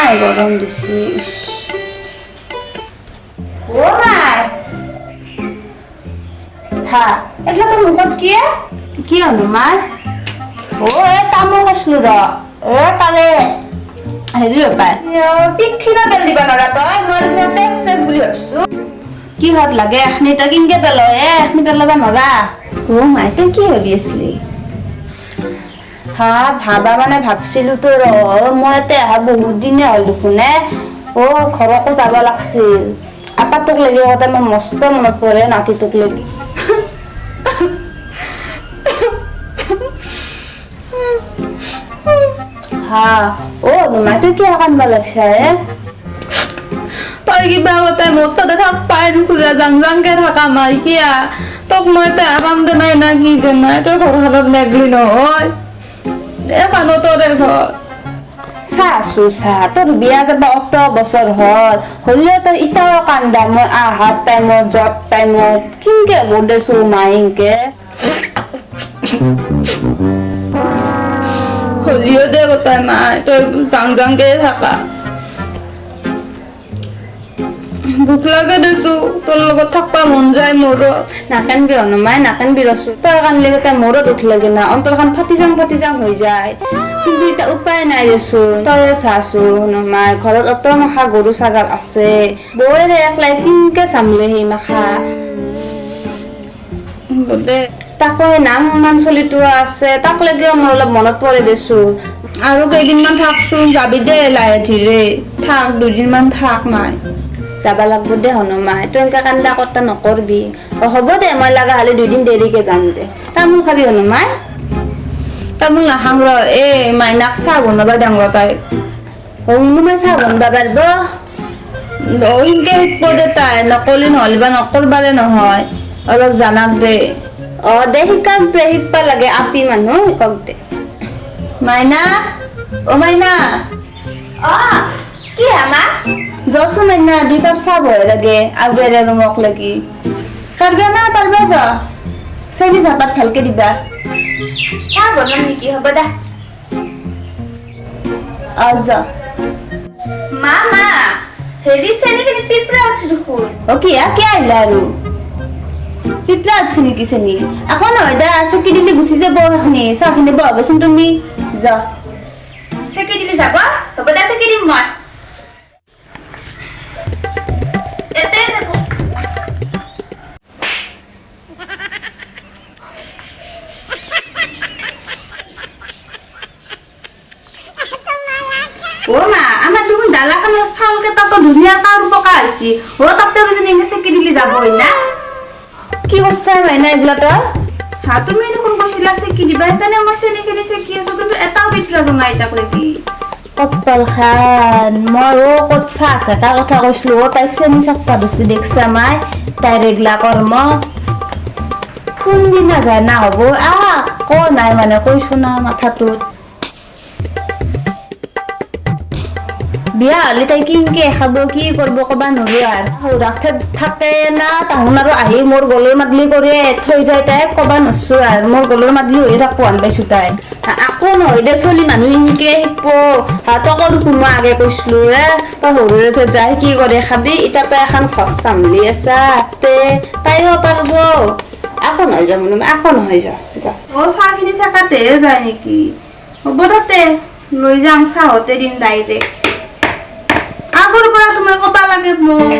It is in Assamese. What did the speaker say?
নাই গৰম দিছি ও মাই হা এগুলা তোৰ মুখত কি হলো মাৰ ও এ তামোল খাইছিলো ৰ তাৰে হেৰি পায় পিঠিনা বেল দিবা নৰা তই মই তেজ চেজ বুলি ভাবছো কি হত লাগে এখনি তই কিনকে পেল এখনি পেলাবা নৰা ও মাই তই কি ভাবি আছিলি হা ভাবা মানে ভাবছিলো তো ৰ মই এতে অহা বহুত দিনে হ'ল দেখোনে ও ঘৰকো যাব লাগছিল আপাতোক লাগি আগতে মোৰ মস্ত মনত পৰে নাতিটোক লাগি হা ও মাই তুই কিয় কান্দবা লাগছা তই কিবা আগতে মোৰ তাতে থাক পাই নোখোজা জাং জাংকে থাকা মাই কিয়া তোক মই তে আৰাম দে নাই না কি দে নাই তই ঘৰখনত নেগলি নহয় এখানো তোৰে ঘৰ চাচো চা তোৰ বিয়া যাব 18 বছৰ হ'ল হ'লেও তই ইটাও কান্দা মই আহাৰ টাইমত জব টাইমত কিনকে বদেছো মাইনকে হলিও দে গোটাই মাই তই জাং জাংকে থাকা ভোক লাগে দেছো তোৰ লগত থাকবা মন যায় মোৰ নাকানবি হনুমাই নাকানবি ৰচো তই কানলি গোটাই মোৰো দুখ লাগে না অন্তৰখন ফাটি যাং হৈ যায় কিন্তু এটা উপায় নাই দেচোন তই চাচো হনুমাই ঘৰত অত মাখা গৰু ছাগাল আছে বৌৰে একলাই কিনকে চামলে সেই মাখা দে তাকো নাম মান চলিটো আছে তাক লাগিও মোৰ অলপ মনত পৰে দেচো আৰু কেইদিনমান থাকচোন যাবি দে লাহে ধীৰে থাক দুদিনমান থাক মাই যাবা লাগব দে হনুমাই তই এনেকা কান্দা কটা নকৰবি হ'ব দে মই লাগা হলে 2 দিন দেৰিকে যাম দে তামোল খাবি হনুমাই তামোল নাখাং ৰ মাইনাক চাহ বনাবা দাং ৰ তাই হনুমাই চাহ বনবা পাৰব সেনকে শিকব দে তাই নকলি নহ'লে বা নকৰবাৰে নহয় অলপ জানাক দে দে শিকাক দে শিকবা লাগে আপি মানুহ শিকক দে মাইনা অ মাইনা কি আমা যচোন মাইনা 2 কাপ চাহ বহে লাগে আগেৰে ৰুমক লাগি পাৰবা যা চেনি চাহপাত ভালকে দিবা চাহ বনাম নেকি হ'ব দা যা মা হেৰি চেনিখিনি পিপৰা আছে দেখোন কি আহিলা আৰু পিপৰা আছে নেকি চেনি আকৌ নহয় দা চেকি দিলে গুচি যাব সেইখিনি চাহখিনি বহাবচোন তুমি যা চেকি দিলে যাব হ'ব দা চেকি দিম মই এতে চেকো ও মা আমার দেখুন ডালাখানোর চাউল কেটা তো ধুনীয়া কার পকা আছি ও তাতে কিছু নিয়ে চেকি দিলি যাব না কি করছা মাইনা এগুলা তো হ্যাঁ তুমি দেখুন কৈছিলা চেকি দিবা সেইকাৰণে মই চেনিখিনি চেকি আছো কিন্তু এটাও পিঠৰা জনাই তাক লাগি কপাল খান মই ক'ত চাহ আছে তাৰ কথা কৈছিলো তাই চেনি চাকপা দিছি দেখছা মাই তাইৰ এগলা কৰ্ম কোনদিনা যায় না হ'ব নাই মানে কৈছো না মাথাটোত বিয়া হলে তাই কিনকে খাব কি করবো কবা নৰো আৰু ৰাখতে থাকে না তাহুন আৰু আহি মোৰ গলৰ মাদলি কৰি থৈ যায় তাই কবা নছো আৰু মোৰ গলৰ মাদলি হৈ থাকব আন পাইছো তাই আকৌ নহয় দে চলি মানুহ ইনকে শিকব তকৰ কোনোবা আগে কৈছিলো তই সৰুৰে যাই কি কৰে খাবি ইটা তই এখন ঘৰ চামলি আছা তাইও পাৰব আকৌ নহয় যা মনো আকৌ নহয় যা চাহখিনি চেকাতে যায় নেকি হ'ব তাতে লৈ যাম চাহতে দিম ডাইৰেক্ট আগৰ পৰা তোমাৰ কবা লাগে মোক